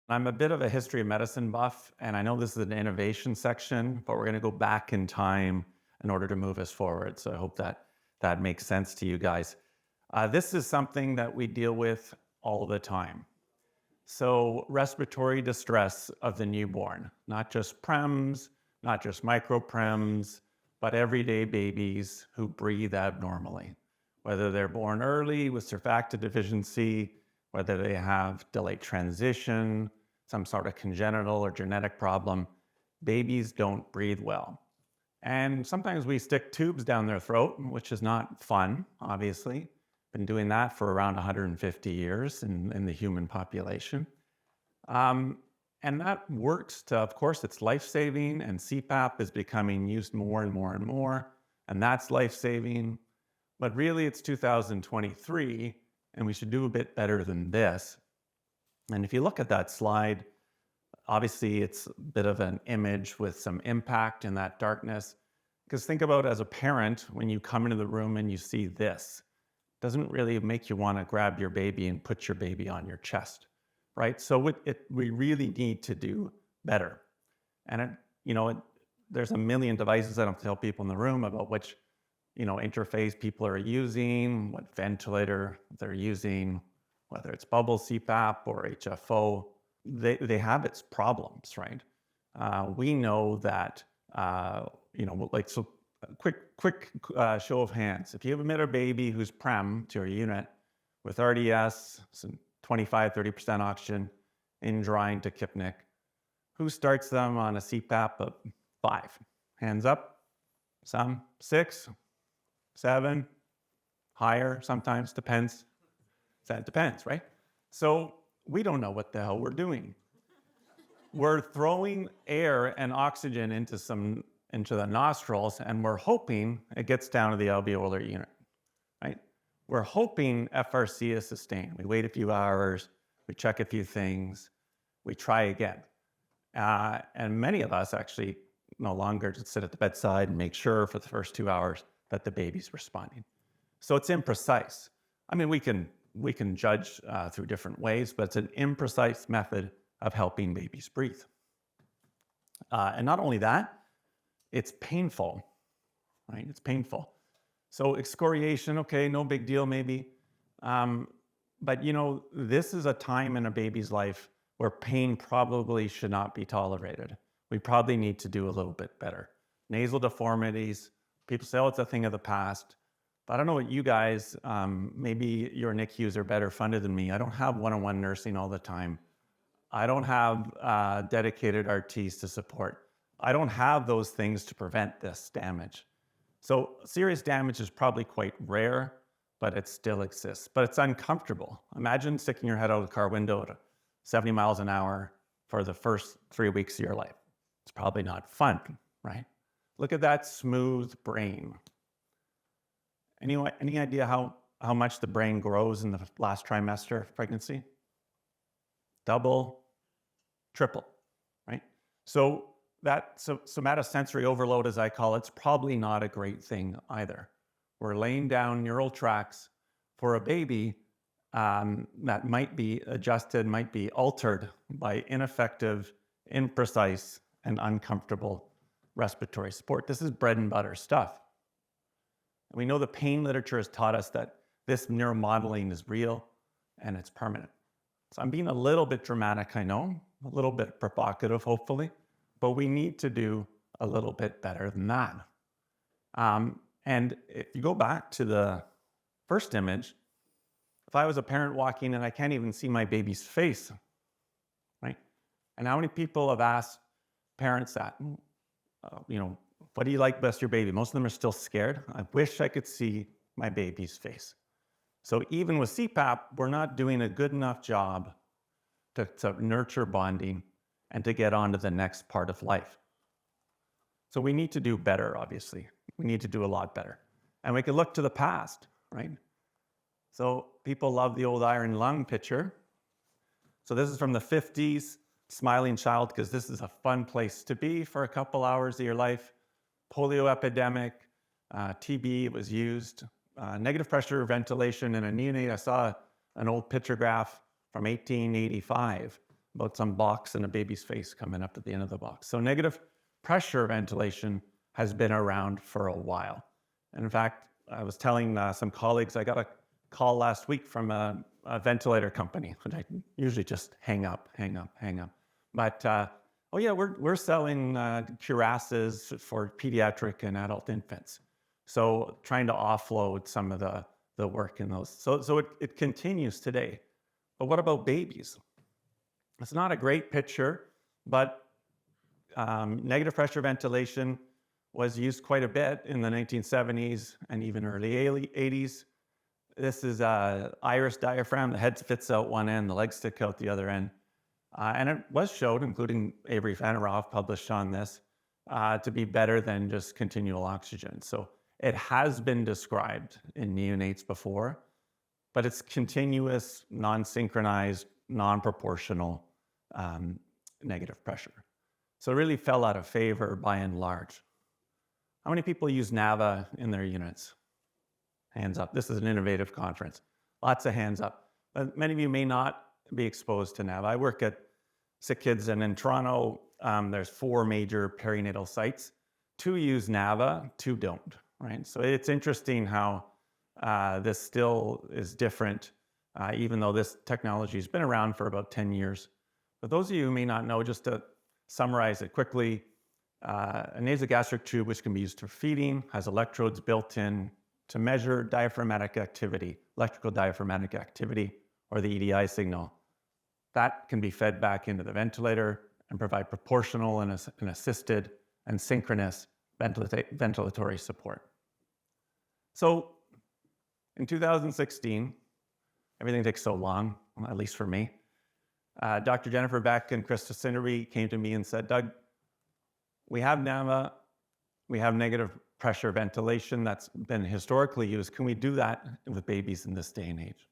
I'm a bit of a history of medicine buff, and I know this is an innovation section, but we're going to go back in time in order to move us forward. So I hope that that makes sense to you guys. This is something that we deal with all the time. So respiratory distress of the newborn, not just prems, not just microprems, but everyday babies who breathe abnormally, whether they're born early with surfactant deficiency, whether they have delayed transition, some sort of congenital or genetic problem, babies don't breathe well. And sometimes we stick tubes down their throat, which is not fun, obviously. Been doing that for around 150 years in the human population. And that works to, of course, it's life-saving, and CPAP is becoming used more and more and more, and that's life-saving. But really, it's 2023, and we should do a bit better than this. And if you look at that slide, obviously it's a bit of an image with some impact in that darkness. Because think about as a parent, when you come into the room and you see this, it doesn't really make you want to grab your baby and put your baby on your chest, right? So we really need to do better. And there's a million devices I don't tell people in the room about which interface people are using, what ventilator they're using, whether it's bubble CPAP or HFO. They have its problems, right? We know that, so quick show of hands. If you admit a baby who's prem to your unit with RDS, some 25, 30% oxygen, in drying to tachypnic, who starts them on a CPAP of 5? Hands up. Some 6, 7, higher sometimes, depends. That depends, right? So we don't know what the hell we're doing. We're throwing air and oxygen into the nostrils, and we're hoping it gets down to the alveolar unit, right? We're hoping FRC is sustained. We wait a few hours, we check a few things, we try again. And many of us actually no longer just sit at the bedside and make sure for the first 2 hours that the baby's responding. So it's imprecise. I mean, we can judge through different ways, but it's an imprecise method of helping babies breathe. And not only that, it's painful, right? It's painful. So excoriation, okay, no big deal maybe. But this is a time in a baby's life where pain probably should not be tolerated. We probably need to do a little bit better. Nasal deformities, people say, oh, it's a thing of the past. But I don't know what you guys, maybe your NICUs are better funded than me. I don't have one-on-one nursing all the time. I don't have dedicated RTs to support. I don't have those things to prevent this damage. So serious damage is probably quite rare, but it still exists. But it's uncomfortable. Imagine sticking your head out of the car window at 70 miles an hour for the first 3 weeks of your life. It's probably not fun, right? Look at that smooth brain. Any idea how much the brain grows in the last trimester of pregnancy? Double, triple, right? So that somatosensory overload, as I call it, is probably not a great thing either. We're laying down neural tracks for a baby that might be adjusted, might be altered by ineffective, imprecise, and uncomfortable respiratory support. This is bread and butter stuff. We know the pain literature has taught us that this neuromodeling is real and it's permanent. So I'm being a little bit dramatic, I know, a little bit provocative, hopefully, but we need to do a little bit better than that. And if you go back to the first image, if I was a parent walking and I can't even see my baby's face, right? And how many people have asked parents that, what do you like best your baby? Most of them are still scared. I wish I could see my baby's face. So even with CPAP, we're not doing a good enough job to nurture bonding and to get on to the next part of life. So we need to do better, obviously. We need to do a lot better. And we can look to the past, right? So people love the old iron lung picture. So this is from the 50s, smiling child, because this is a fun place to be for a couple hours of your life. Polio epidemic, TB was used, negative pressure ventilation in a neonate. I saw an old picture graph from 1885. about some box and a baby's face coming up at the end of the box. So negative pressure ventilation has been around for a while. And in fact, I was telling some colleagues, I got a call last week from a ventilator company, and I usually just hang up. But oh yeah, we're selling cuirasses for pediatric and adult infants. So trying to offload some of the work in those. So it continues today. But what about babies? It's not a great picture, but negative pressure ventilation was used quite a bit in the 1970s and even early 80s. This is an iris diaphragm. The head fits out one end, the legs stick out the other end. And it was shown, including Avery Vanderhoff published on this, to be better than just continual oxygen. So it has been described in neonates before, but it's continuous, non-synchronized, non-proportional negative pressure. So it really fell out of favor by and large. How many people use NAVA in their units? Hands up. This is an innovative conference. Lots of hands up. But many of you may not be exposed to NAVA. I work at Sick Kids, and in Toronto, there's 4 major perinatal sites. 2 use NAVA, 2 don't, right? So it's interesting how this still is different, even though this technology has been around for about 10 years. But those of you who may not know, just to summarize it quickly, a nasogastric tube, which can be used for feeding, has electrodes built in to measure diaphragmatic activity, electrical diaphragmatic activity, or the EDI signal. That can be fed back into the ventilator and provide proportional and assisted and synchronous ventilatory support. So in 2016, everything takes so long, at least for me. Dr. Jennifer Beck and Krista Cinderby came to me and said, Doug, we have NAVA, we have negative pressure ventilation that's been historically used. Can we do that with babies in this day and age?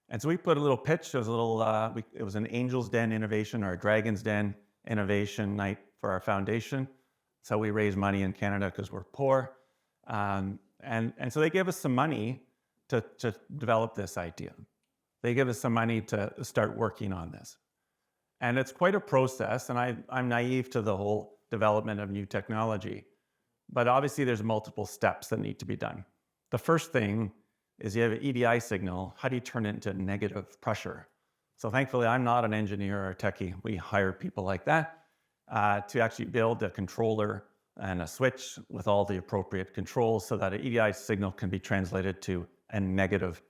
And so we put a little pitch. It was an Angel's Den innovation or a Dragon's Den innovation night for our foundation. So we raise money in Canada because we're poor. And so they gave us some money to develop this idea. They give us some money to start working on this. And it's quite a process, and I'm naive to the whole development of new technology. But obviously there's multiple steps that need to be done. The first thing is you have an EDI signal. How do you turn it into negative pressure? So thankfully, I'm not an engineer or a techie. We hire people like that to actually build a controller and a switch with all the appropriate controls so that an EDI signal can be translated to a negative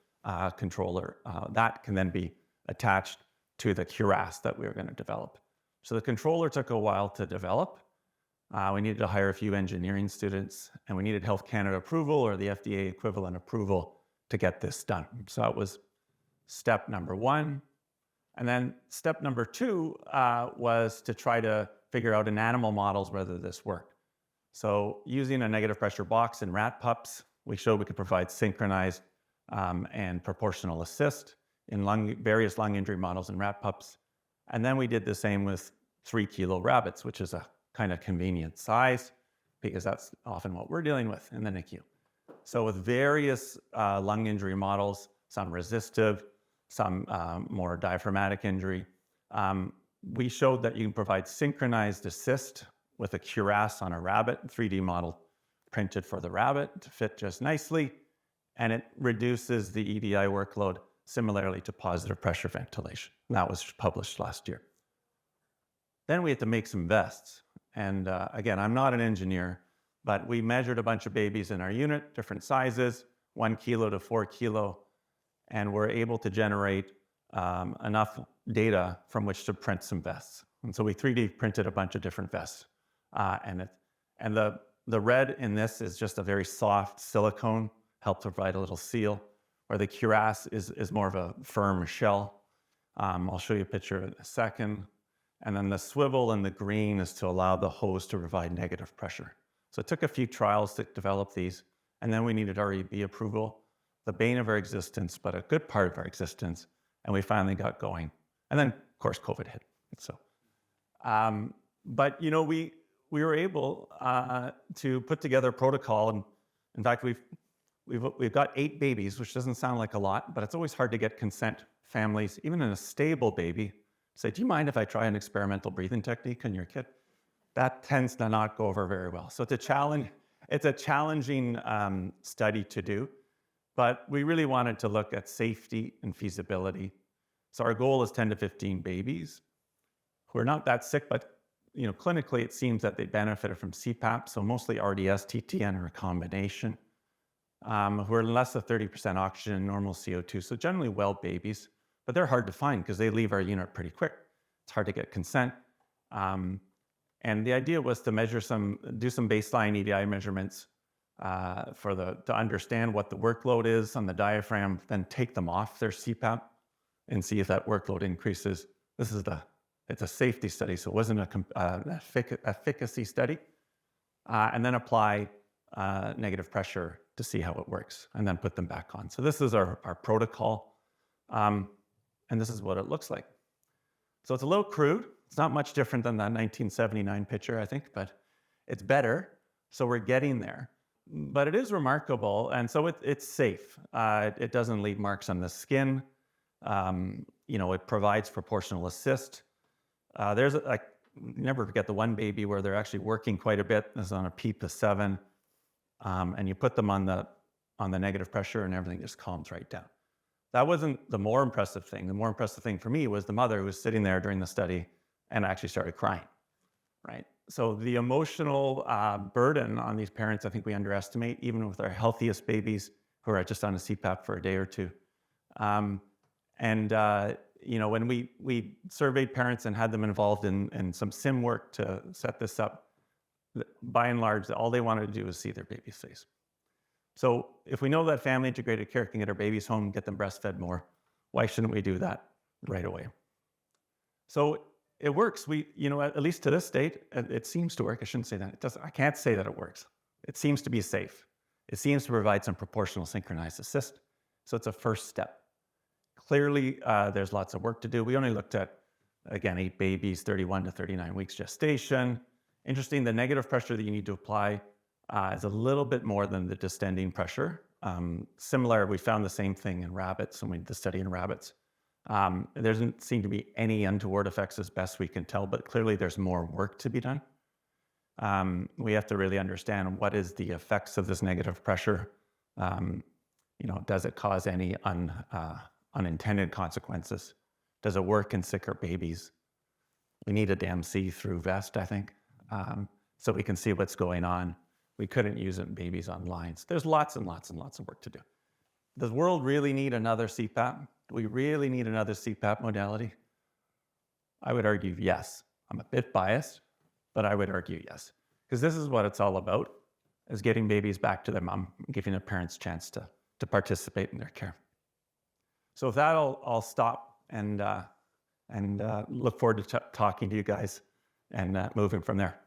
controller. That can then be attached to the cuirass that we were going to develop. So the controller took a while to develop. We needed to hire a few engineering students, and we needed Health Canada approval or the FDA equivalent approval to get this done. So that was step number 1. And then step number 2 was to try to figure out in animal models whether this worked. So using a negative pressure box in rat pups, we showed we could provide synchronized and proportional assist in various lung injury models in rat pups. And then we did the same with 3-kilo rabbits, which is a kind of convenient size because that's often what we're dealing with in the NICU. So with various lung injury models, some resistive, some more diaphragmatic injury, we showed that you can provide synchronized assist with a cuirass on a rabbit, 3D model printed for the rabbit to fit just nicely, and it reduces the EDI workload similarly to positive pressure ventilation. And that was published last year. Then we had to make some vests. And again, I'm not an engineer, but we measured a bunch of babies in our unit, different sizes, 1 kilo to 4 kilo, and we're able to generate enough data from which to print some vests. And so we 3D printed a bunch of different vests. And the red in this is just a very soft silicone, helps provide a little seal, where the cuirass is more of a firm shell. I'll show you a picture in a second. And then the swivel in the green is to allow the hose to provide negative pressure. So it took a few trials to develop these, and then we needed REB approval, the bane of our existence, but a good part of our existence, and we finally got going. And then, of course, COVID hit. So, but you know, we were able to put together a protocol, and in fact, we've got 8 babies, which doesn't sound like a lot, but it's always hard to get consent families, even in a stable baby, say, do you mind if I try an experimental breathing technique on your kid? That tends to not go over very well. So it's a challenge. It's a challenging study to do, but we really wanted to look at safety and feasibility. So our goal is 10 to 15 babies who are not that sick, but clinically it seems that they benefited from CPAP, so mostly RDS, TTN, or a combination, who are less than 30% oxygen, normal CO2, so generally well babies, but they're hard to find because they leave our unit pretty quick. It's hard to get consent. And the idea was to do some baseline EDI measurements to understand what the workload is on the diaphragm, then take them off their CPAP and see if that workload increases. It's a safety study, so it wasn't an efficacy study. And then apply negative pressure to see how it works, and then put them back on. So this is our protocol, and this is what it looks like. So it's a little crude. It's not much different than that 1979 picture, I think, but it's better. So we're getting there. But it is remarkable, and so it's safe. It doesn't leave marks on the skin. It provides proportional assist. Never forget the one baby where they're actually working quite a bit. This is on a PEEP of 7, and you put them on the negative pressure, and everything just calms right down. That wasn't the more impressive thing. The more impressive thing for me was the mother who was sitting there during the study and actually started crying, right? So the emotional burden on these parents, I think we underestimate, even with our healthiest babies who are just on a CPAP for a day or two. When we surveyed parents and had them involved in some sim work to set this up, by and large, all they wanted to do was see their baby's face. So if we know that family integrated care can get our babies home, get them breastfed more, why shouldn't we do that right away? So it works. At least to this date, it seems to work. I shouldn't say that. It doesn't. I can't say that it works. It seems to be safe. It seems to provide some proportional synchronized assist. So it's a first step. Clearly, there's lots of work to do. We only looked at, again, 8 babies, 31 to 39 weeks gestation. Interesting, the negative pressure that you need to apply is a little bit more than the distending pressure. Similar, we found the same thing in rabbits when we did the study in rabbits. There doesn't seem to be any untoward effects as best we can tell, but clearly there's more work to be done. We have to really understand what is the effects of this negative pressure. Does it cause any unintended consequences? Does it work in sicker babies? We need a damn see-through vest, I think, so we can see what's going on. We couldn't use it in babies on lines. There's lots and lots and lots of work to do. Does the world really need another CPAP? Do we really need another CPAP modality? I would argue yes. I'm a bit biased, but I would argue yes. Because this is what it's all about, is getting babies back to their mom, giving their parents a chance to participate in their care. So with that, I'll stop and look forward to talking to you guys and moving from there.